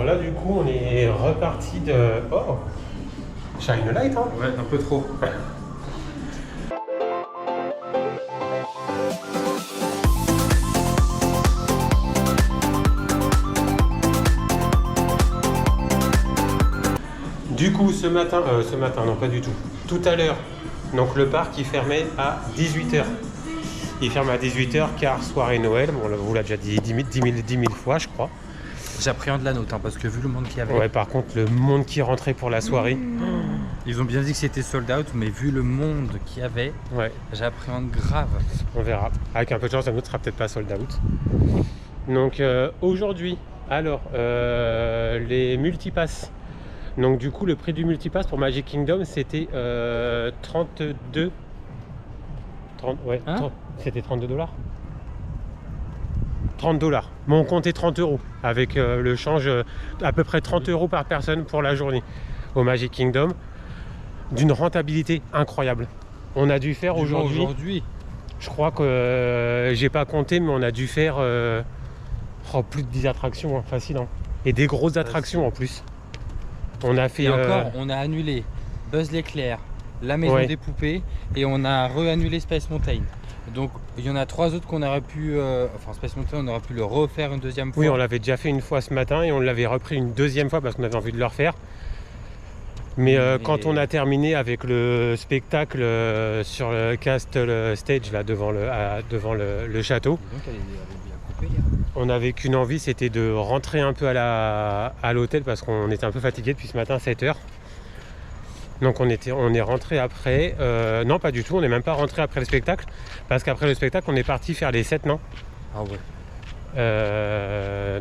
là, du coup, on est reparti de... Oh, Shine Light, hein. Ouais, un peu trop. Du coup, ce matin, non pas du tout, tout à l'heure, donc le parc il fermait à 18 h. Il ferme à 18 h car soirée Noël, bon, on vous l'a déjà dit 10 000 fois je crois. J'appréhende la note, hein, parce que vu le monde qu'il y avait... Ouais, par contre, le monde qui rentrait pour la soirée... Ils ont bien dit que c'était sold out, mais vu le monde qu'il y avait, ouais, j'appréhende grave. On verra. Avec un peu de chance, la nôtre sera peut-être pas sold out. Donc aujourd'hui, alors, les multipasses. Donc du coup, le prix du multipass pour Magic Kingdom, c'était 32... 30, ouais, hein, c'était 32 $. 30 $. Bon, on comptait 30 € avec le change, à peu près 30 € par personne pour la journée au Magic Kingdom, d'une rentabilité incroyable. On a dû faire aujourd'hui, je crois que j'ai pas compté, mais on a dû faire plus de 10 attractions, hein, facile, hein. Et des grosses attractions en plus. On a fait. Et encore, on a annulé Buzz l'éclair, la maison des poupées, et on a re-annulé Space Mountain. Donc il y en a 3 autres qu'on aurait pu, enfin Space Mountain, on aurait pu le refaire une deuxième fois. Oui, on l'avait déjà fait une fois ce matin et on l'avait repris une deuxième fois parce qu'on avait envie de le refaire. Mais quand on a terminé avec le spectacle sur le Castle Stage là devant le château, donc elle est bien coupée, là. On n'avait qu'une envie, c'était de rentrer un peu à l'hôtel parce qu'on était un peu fatigué depuis ce matin 7 h. Donc on est rentré après, non pas du tout, on n'est même pas rentré après le spectacle, parce qu'après le spectacle on est parti faire les 7 nains. Ah ouais.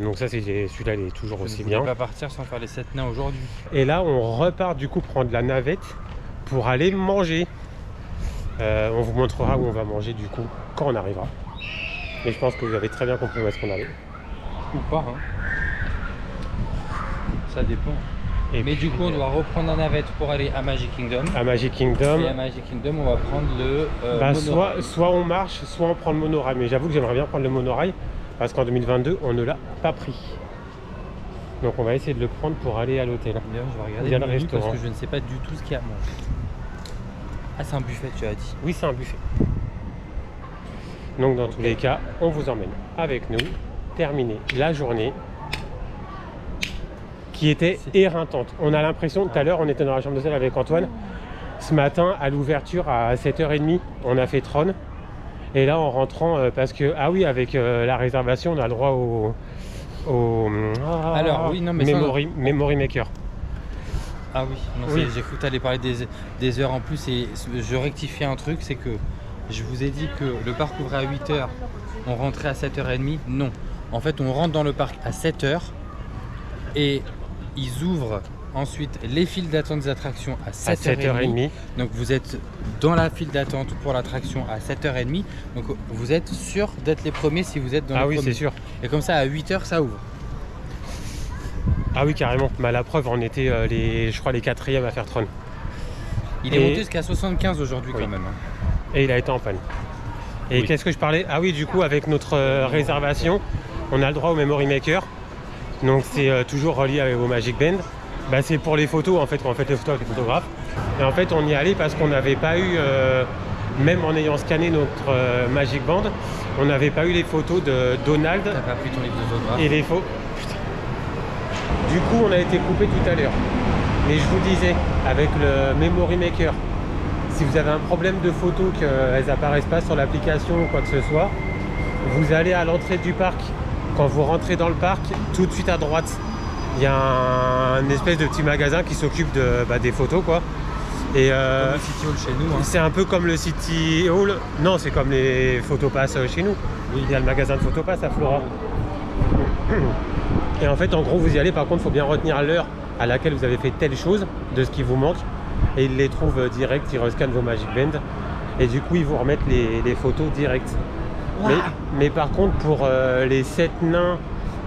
Donc ça, celui-là il est toujours aussi bien. On ne peut pas partir sans faire les 7 nains aujourd'hui. Et là on repart du coup prendre la navette pour aller manger. On vous montrera où on va manger du coup quand on arrivera. Mais je pense que vous avez très bien compris où est-ce qu'on allait. Ou pas, hein. Ça dépend. Mais du coup, on doit reprendre la navette pour aller à Magic Kingdom. À Magic Kingdom. Et à Magic Kingdom, on va prendre le monorail. Soit on marche, soit on prend le monorail. Mais j'avoue que j'aimerais bien prendre le monorail parce qu'en 2022, on ne l'a pas pris. Donc on va essayer de le prendre pour aller à l'hôtel. D'ailleurs, je vais regarder le menu parce que je ne sais pas du tout ce qu'il y a à manger. Ah, c'est un buffet, tu as dit? Oui, c'est un buffet. Donc dans tous les cas, on vous emmène avec nous, terminer la journée qui était éreintante. On a l'impression, tout à l'heure on était dans la chambre d'hôtel avec Antoine, ce matin à l'ouverture à 7 h 30, on a fait Tron. Et là en rentrant, parce que, ah oui, avec la réservation, on a le droit alors, oui, non, mais Memory Maker. Ah oui, oui. J'ai cru que tu allais parler des heures en plus et je rectifie un truc, c'est que je vous ai dit que le parc ouvrait à 8 h, on rentrait à 7 h 30. Non, en fait on rentre dans le parc à 7 h et ils ouvrent ensuite les files d'attente des attractions à 7 h 30. Donc vous êtes dans la file d'attente pour l'attraction à 7 h 30. Donc vous êtes sûr d'être les premiers si vous êtes dans les premiers. Ah oui, c'est sûr. Et comme ça à 8 h ça ouvre. Ah oui, carrément. Bah, la preuve, on était je crois les 4e à faire Tron. Il est monté jusqu'à 75 aujourd'hui quand même. Et il a été en panne. Et qu'est-ce que je parlais? Ah oui, du coup, avec notre réservation, on a le droit au Memory Maker. Donc c'est toujours relié au Magic Band. Bah, c'est pour les photos, en fait, quand on fait les photos avec les photographes. Et en fait, on y allait parce qu'on n'avait pas eu, même en ayant scanné notre Magic Band, on n'avait pas eu les photos de Donald. T'as pas pris ton livre de photographe. Et les photos. Du coup, on a été coupé tout à l'heure. Mais je vous disais, avec le Memory Maker, si vous avez un problème de photos, qu'elles n'apparaissent pas sur l'application ou quoi que ce soit, vous allez à l'entrée du parc. Quand vous rentrez dans le parc, tout de suite à droite, il y a une espèce de petit magasin qui s'occupe des photos, quoi. Et comme le City Hall chez nous. Hein. C'est un peu comme le City Hall. Non, c'est comme les Photopass chez nous. Oui. Il y a le magasin de Photopass à Flora. Et en fait, en gros, vous y allez. Par contre, il faut bien retenir l'heure à laquelle vous avez fait telle chose, de ce qui vous manque. Et ils les trouvent direct, ils rescannent vos Magic Band. Et du coup, ils vous remettent les photos directes. Wow. Mais par contre, pour les 7 nains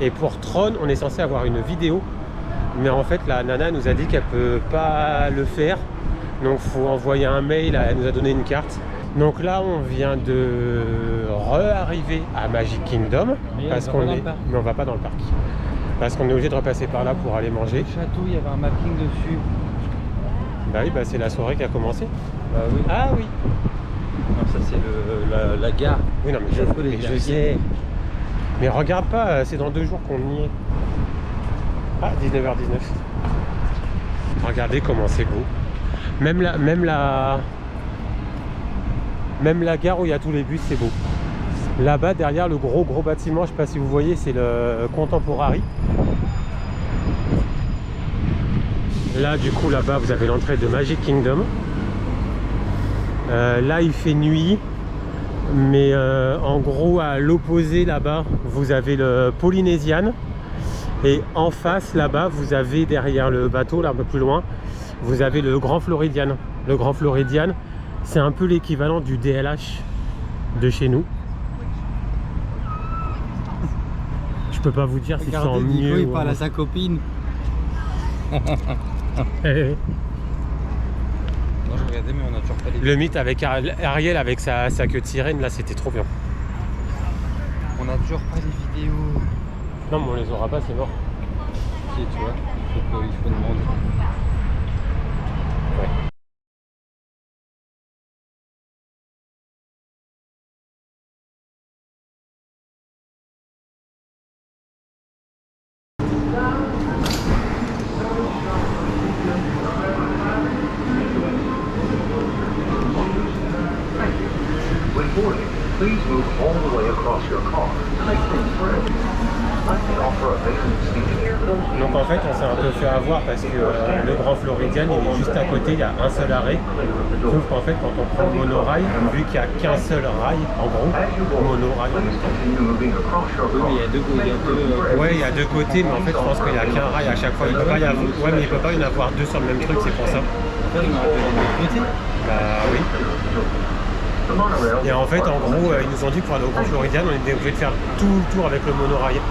et pour Tron, on est censé avoir une vidéo. Mais en fait, la nana nous a dit qu'elle peut pas le faire. Donc, il faut envoyer un mail. Elle nous a donné une carte. Donc là, on vient de re-arriver à Magic Kingdom. Mais parce qu'on est... Mais on va pas dans le parc. Parce qu'on est obligé de repasser par là pour aller manger. Le château, il y avait un mapping dessus. Bah oui, bah c'est la soirée qui a commencé. Bah oui. Ah oui. Non, ça c'est la gare. Oui, non, mais je sais. Mais regarde pas, c'est dans 2 jours qu'on y est. Ah, 19h19. Regardez comment c'est beau. Même la gare où il y a tous les bus, c'est beau. Là-bas, derrière le gros bâtiment, je sais pas si vous voyez, c'est le Contemporary. Là, du coup, là-bas, vous avez l'entrée de Magic Kingdom. Là, il fait nuit. Mais en gros, à l'opposé, là-bas, vous avez le Polynesian. Et en face, là-bas, vous avez derrière le bateau, là, un peu plus loin, vous avez le Grand Floridian. Le Grand Floridian, c'est un peu l'équivalent du DLH de chez nous. Je peux pas vous dire si c'est en mieux. Nico, il ou parle à sa copine. Non, je regardais, mais on a toujours pas les... le mythe avec Ariel avec sa queue de sirène, là, c'était trop bien. On a toujours pas les vidéos. Non, mais on les aura pas, c'est mort. Si, tu vois, il faut demander. Ouais. When boarding, please move all the way across your car. Take things through. Let me offer a basic seating. Donc en fait, on s'est un peu fait avoir parce que le Grand Floridian, il est juste à côté, il y a un seul arrêt. Sauf qu'en fait, quand on prend le monorail, vu qu'il n'y a qu'un seul rail, en gros, monorail en même temps. Oui, mais il y a deux côtés. Ouais, il y a 2 côtés, mais en fait, je pense qu'il n'y a qu'un rail à chaque fois. Il peut pas y avoir... Ouais, mais il peut pas y en avoir 2 sur le même truc, c'est pour ça. En fait, on aurait pu aller de l'autre côté. Bah oui. Et en fait, en gros, ils nous ont dit que pour aller au Grand Floridian, on était obligé de faire tout le tour avec le monorail.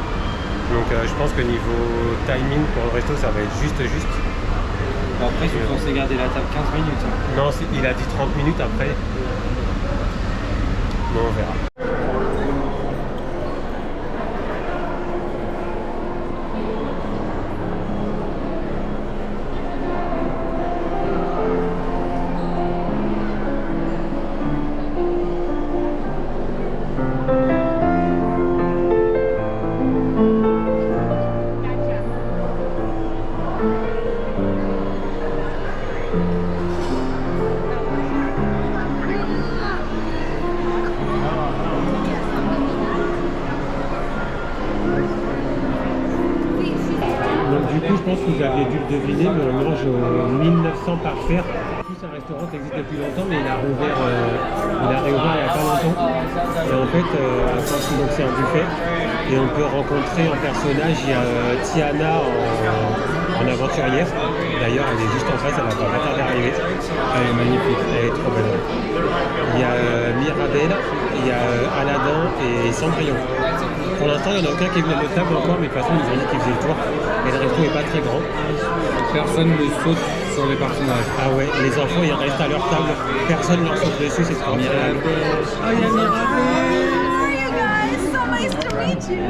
Donc je pense que niveau timing pour le resto, ça va être juste. Bon, après, ils sont censés garder la table 15 minutes. Hein. Non, il a dit 30 minutes après. Bon, on verra. Donc du coup, je pense que vous aviez dû le deviner, mais on mange 1900 par faire. C'est un restaurant qui existe depuis longtemps, mais il a réouvert il n'y a pas longtemps. Et en fait, donc c'est un buffet. Et on peut rencontrer en personnage, il y a Tiana en aventurière. D'ailleurs, elle est juste en face, elle va pas tarder à arriver. Elle est magnifique, elle est trop belle. Il y a Mirabelle, il y a Aladdin et Cendrillon. Pour l'instant, il n'y en a aucun qui est venu à notre table encore, mais de toute façon, ils nous ont dit qu'ils faisaient le tour. Et le resto n'est pas très grand. Personne ne saute sur les personnages. Ah ouais, les enfants, ils restent à leur table. Personne ne leur saute dessus, c'est trop bien. Oh, il y a Mirabelle. Nice to meet you.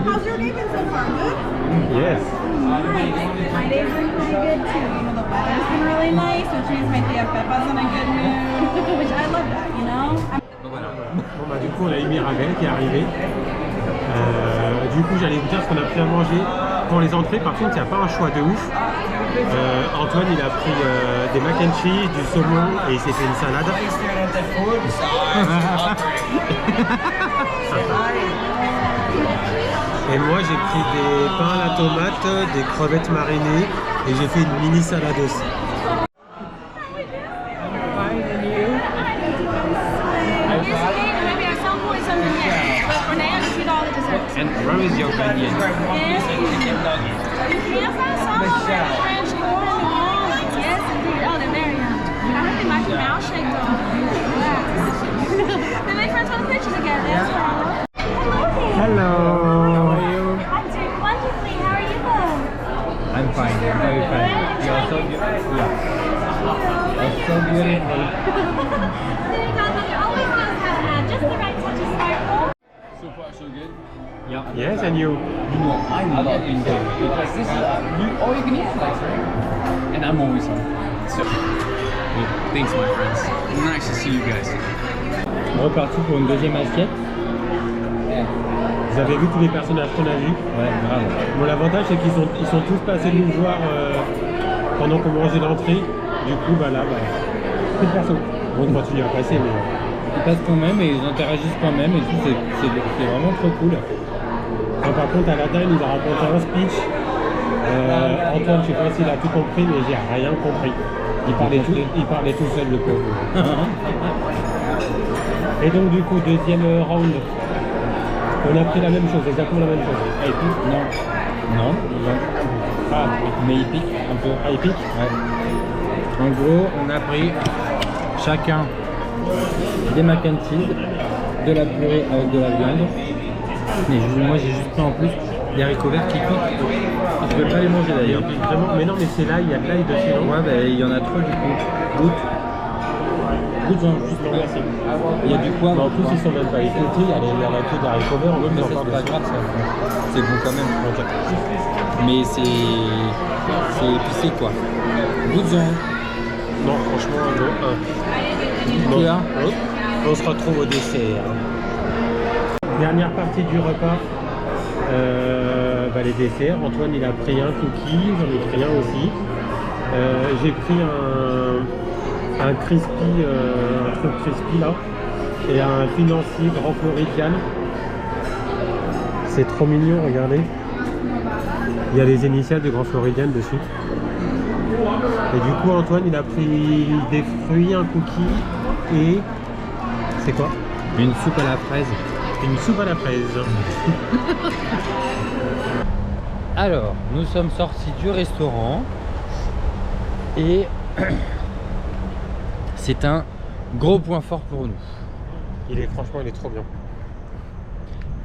How's your day been so far? Good? Yes. Nice. My day's been pretty good too. You know, the weather's been really nice, which means my tía Pepa's in a good mood, which I love that, you know? Bon bah du coup, on a eu Mirabelle qui est arrivée. Du coup, j'allais vous dire ce qu'on a pris à manger. Pour les entrées, par contre, il n'y a pas un choix de ouf. Antoine, il a pris des mac and cheese, du saumon et il s'est fait une salade. Et moi, j'ai pris des pains à la tomate, des crevettes marinées et j'ai fait une mini salade aussi. And where is your opinion? French corn in New Orleans. Yes, indeed. Oh, they're very young. I heard they make mouth shake though. Wow. They make friends with the picture together. That's right. Hello. How are you? I'm doing wonderfully. How are you both? I'm fine, I'm very fine. You are so beautiful. Yeah. You're so beautiful. Seeing godmother always knows how to add just the right touch of sparkle. Super So good. Yeah. Yes, and you? You know, I love India because this is all you can eat place, right? And I'm always hungry. So, well, thanks, my friends. Nice to see you guys. Reparti pour une deuxième assiette. Vous avez vu tous les personnages qu'on a vus? Ouais, grave. Bon, l'avantage c'est qu'ils sont tous passés nous voir pendant qu'on mangeait l'entrée. Du coup, bah là, plus de perso. On continue à passer, mais... Ils passent quand même et ils interagissent quand même et tout, c'est vraiment trop cool. Enfin, par contre, Aladdin, il nous a raconté un speech. Antoine, je sais pas s'il a tout compris, mais j'ai rien compris. Il parlait tout seul, le pauvre. Et donc, du coup, deuxième round. On a pris la même chose, exactement la même chose. Ah, il pique? Non. Non. Ah, mais il pique un peu. Ah, il pique? Ouais. En gros, on a pris chacun des mac and cheese, de la purée avec de la viande. Et moi, j'ai juste pris en plus des haricots verts qui piquent. Je ne peux pas les manger d'ailleurs. Vraiment, mais non, mais c'est là, il y a de l'ail dessus, non? Ouais, bah, il y en a trop du coup. Goûte. Goûte, genre, juste Non, merci. Il y a du poivre. En plus, ils sont même pas écoutés, il y a la queue d'haricots verts, Mais ça, c'est pas grave, ça. C'est bon quand même. Mais c'est épicé quoi. Goûte-en. Non, franchement, non. Là. On se retrouve au dessert. Dernière partie du repas. Les desserts. Antoine, il a pris un cookie, j'en ai pris un aussi. J'ai pris un crispy, un truc crispy là, et un financier Grand Floridian. C'est trop mignon, regardez. Il y a les initiales de Grand Floridian dessus. Et du coup, Antoine, il a pris des fruits, un cookie et... C'est quoi? Une soupe à la fraise. Une soupe à la fraise. Alors, nous sommes sortis du restaurant et c'est un gros point fort pour nous. Franchement, il est trop bien.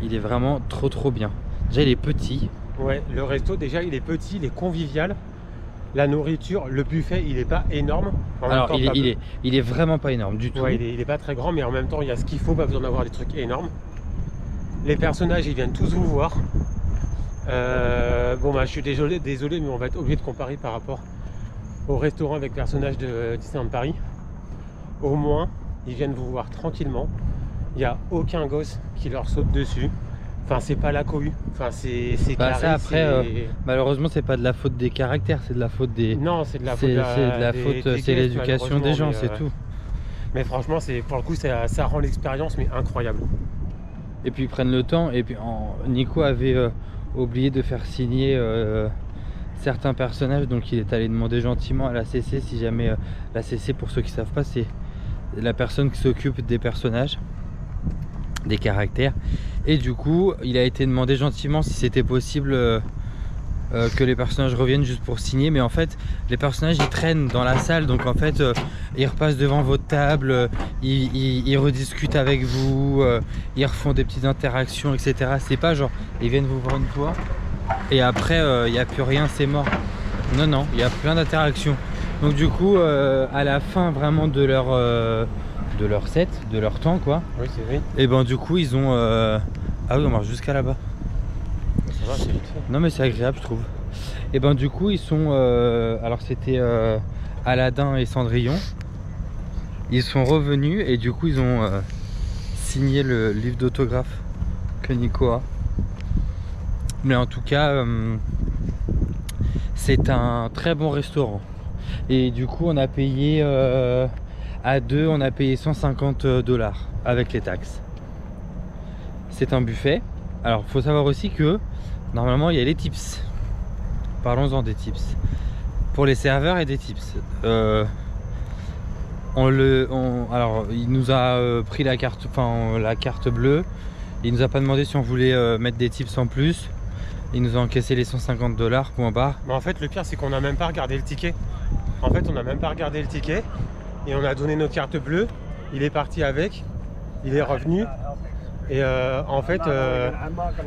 Il est vraiment trop bien. Déjà, il est petit. Ouais, le resto, déjà, il est petit, il est convivial. La nourriture, le buffet, il est pas énorme. Alors, il est vraiment pas énorme du tout. Ouais, il est pas très grand, mais en même temps, il y a ce qu'il faut, pas besoin d'avoir des trucs énormes. Les personnages, ils viennent tous vous voir. Je suis désolé, mais on va être obligé de comparer par rapport au restaurant avec personnages de Disneyland Paris. Au moins, ils viennent vous voir tranquillement. Il n'y a aucun gosse qui leur saute dessus. Enfin, c'est pas la cohue. Enfin, c'est carré. Ça, après, malheureusement, c'est pas de la faute des caractères, c'est de la faute des. Non, c'est de la faute. C'est l'éducation des gens, c'est tout. Mais franchement, pour le coup, ça rend l'expérience mais incroyable. Et puis ils prennent le temps. Et puis Nico avait oublié de faire signer certains personnages, donc il est allé demander gentiment à la CC, si jamais la CC, pour ceux qui savent pas, c'est la personne qui s'occupe des personnages, des caractères. Et du coup, il a été demandé gentiment si c'était possible que les personnages reviennent juste pour signer. Mais en fait, les personnages ils traînent dans la salle, donc en fait ils repassent devant votre table, ils rediscutent avec vous, ils refont des petites interactions, etc. C'est pas genre ils viennent vous voir une fois et après il n'y a plus rien, c'est mort. Non, il y a plein d'interactions. Donc du coup, à la fin vraiment de leur set, de leur temps quoi. Oui, c'est vrai. Et ben du coup ils ont ah oui, on marche jusqu'à là-bas. Ça va, c'est vite fait. Non mais c'est agréable, je trouve. Et ben du coup ils sont alors c'était Aladdin et Cendrillon. Ils sont revenus et du coup ils ont signé le livre d'autographe que Nico a. Mais en tout cas c'est un très bon restaurant. Et du coup on a payé à deux, on a payé 150$ avec les taxes. C'est un buffet. Alors faut savoir aussi que normalement il y a les tips. Parlons-en des tips. Pour les serveurs et des tips. Alors il nous a pris la carte, la carte bleue. Il nous a pas demandé si on voulait mettre des tips en plus. Il nous a encaissé les 150$, point barre. Mais en fait le pire c'est qu'on n'a même pas regardé le ticket. En fait on n'a même pas regardé le ticket. Et on a donné nos cartes bleues. Il est parti avec. Il est revenu. Et en fait,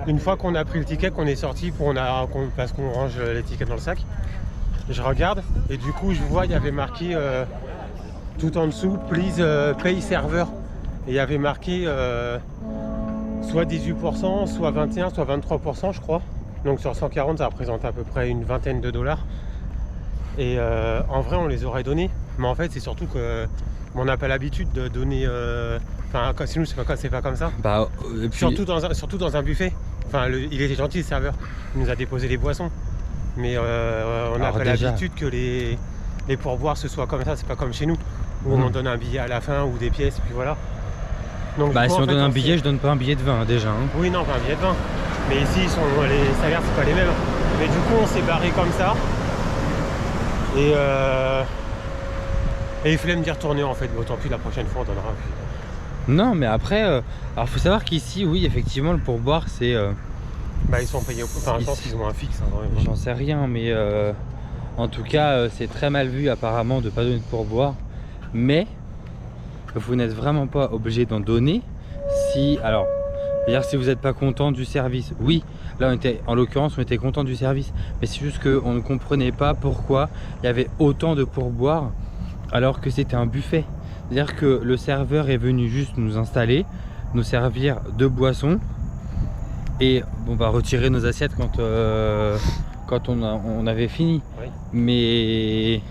une fois qu'on a pris le ticket, qu'on est sorti parce qu'on range les tickets dans le sac, je regarde et du coup je vois il y avait marqué tout en dessous please pay server, et il y avait marqué soit 18%, soit 21%, soit 23%, je crois. Donc sur 140, ça représente à peu près une vingtaine de dollars. Et en vrai, on les aurait donnés. Mais en fait, c'est surtout que on n'a pas l'habitude de donner. Enfin, chez nous, c'est pas comme ça. Bah, et puis... surtout dans un buffet. Enfin, il était gentil, le serveur. Il nous a déposé les boissons. Mais on n'a pas l'habitude que les pourboires ce soit comme ça. C'est pas comme chez nous où on donne un billet à la fin ou des pièces, puis voilà. Donc, bah, coup, si on en fait, donne un billet, je donne pas un billet de vin déjà. Hein. Oui, non, pas un billet de vin. Mais ici, les salaires, c'est pas les mêmes. Mais du coup, on s'est barré comme ça. Et il fallait me dire retourner en fait. Autant pis, la prochaine fois, on donnera. Non, mais après, alors faut savoir qu'ici, oui, effectivement, le pourboire, c'est. Bah, ils sont payés au. Enfin, je pense qu'ils ont un fixe. Hein, j'en sais rien, mais en tout cas, c'est très mal vu apparemment de pas donner de pourboire. Mais vous n'êtes vraiment pas obligé d'en donner si. Alors, c'est-à-dire si vous n'êtes pas content du service. Oui, là, en l'occurrence, on était content du service. Mais c'est juste qu'on ne comprenait pas pourquoi il y avait autant de pourboire alors que c'était un buffet. C'est-à-dire que le serveur est venu juste nous installer, nous servir de boissons et on va retirer nos assiettes quand on avait fini. Oui. Mais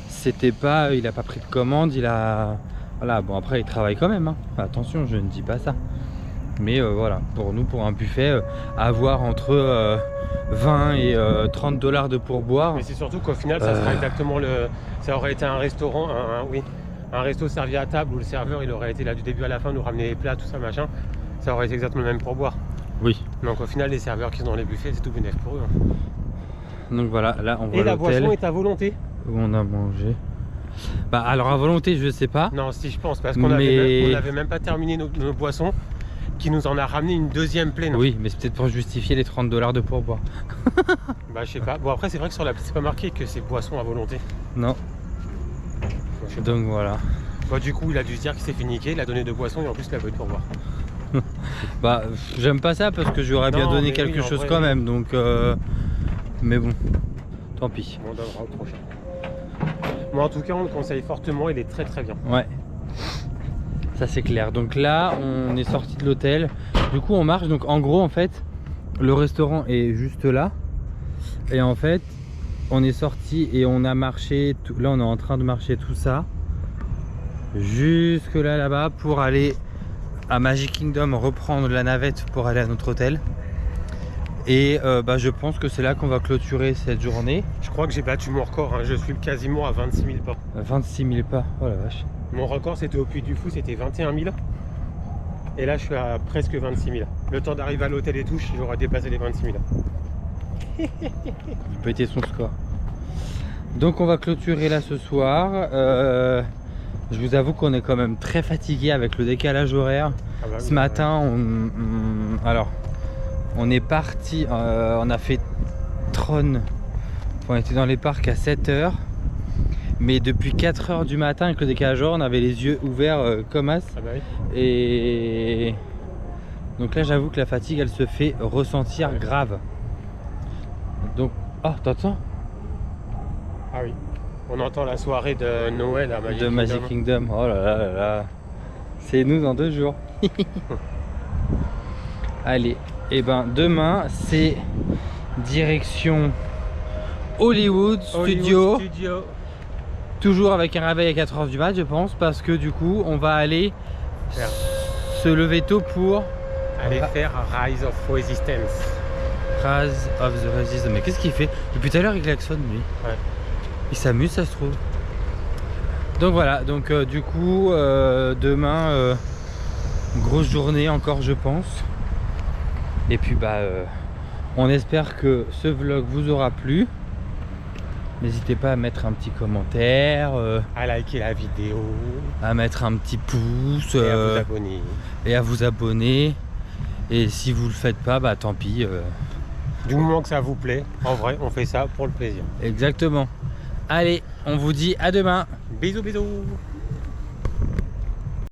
c'était pas, il a pas pris de commande, il a, voilà, bon après il travaille quand même, hein. Attention, je ne dis pas ça. Mais voilà, pour nous, pour un buffet, avoir entre 20 et 30 dollars de pourboire. Mais c'est surtout qu'au final, ça sera exactement ça aurait été un restaurant, un resto servi à table où le serveur il aurait été là du début à la fin, nous ramener les plats, tout ça machin. Ça aurait été exactement le même pourboire. Oui. Donc au final, les serveurs qui sont dans les buffets, c'est tout bénéf pour eux. Hein. Donc voilà, là on voit et la l'hôtel boisson est à volonté. Où on a mangé. Bah alors à volonté, je sais pas. Non, si je pense, parce qu'on avait même pas terminé nos boissons, qui nous en a ramené une deuxième pleine. Oui, mais c'est peut-être pour justifier les 30 dollars de pourboire. Bah je sais pas. Bon après c'est vrai que sur la c'est pas marqué que c'est boisson à volonté. Non. Donc voilà. Bah du coup il a dû se dire qu'il s'est fait niquer, il a donné 2 boissons et en plus il a voulu pourboire. Bah j'aime pas ça parce que j'aurais bien donné quelque chose quand même, donc mais bon, tant pis. On donnera au prochain. Moi en tout cas on le conseille fortement, il est très très bien. Ouais. Ça c'est clair. Donc là on est sorti de l'hôtel. Du coup on marche. Donc en gros en fait le restaurant est juste là. Et en fait on est sorti et on a marché. Là on est en train de marcher tout ça jusque là-bas pour aller à Magic Kingdom, reprendre la navette pour aller à notre hôtel. Et bah, je pense que c'est là qu'on va clôturer cette journée. Je crois que j'ai battu mon record, hein. Je suis quasiment à 26 000 pas. 26 000 pas, oh la vache. Mon record c'était au Puy du Fou, c'était 21 000. Et là je suis à presque 26 000. Le temps d'arriver à l'hôtel et tout, j'aurais dépassé les 26 000. Il peut être son score. Donc on va clôturer là ce soir. Je vous avoue qu'on est quand même très fatigué avec le décalage horaire. Ah bah oui, ce matin, on est parti, on a fait Tron. On était dans les parcs à 7 h. Mais depuis 4 h du matin avec le décalage horaire, on avait les yeux ouverts comme as. Ah bah oui. Et donc là, j'avoue que la fatigue, elle se fait ressentir grave. Donc, oh, t'entends? Ah oui. On entend la soirée de Noël à Magic Kingdom. Magic Kingdom. Oh là là là là. C'est nous dans 2 jours. Allez, et ben demain c'est direction Hollywood Studio. Toujours avec un réveil à 4 h du mat, je pense, parce que du coup on va aller se lever tôt pour aller faire Rise of Resistance. Rise of the Resistance. Mais qu'est-ce qu'il fait? Depuis tout à l'heure il klaxonne lui. Ouais. Il s'amuse, ça se trouve. Donc voilà, donc du coup demain grosse journée encore, je pense. Et puis bah on espère que ce vlog vous aura plu. N'hésitez pas à mettre un petit commentaire, à liker la vidéo, à mettre un petit pouce et à vous abonner. Et à vous abonner. Et si vous le faites pas, bah tant pis. Du moment que ça vous plaît, en vrai, on fait ça pour le plaisir. Exactement. Allez, on vous dit à demain. Bisous bisous.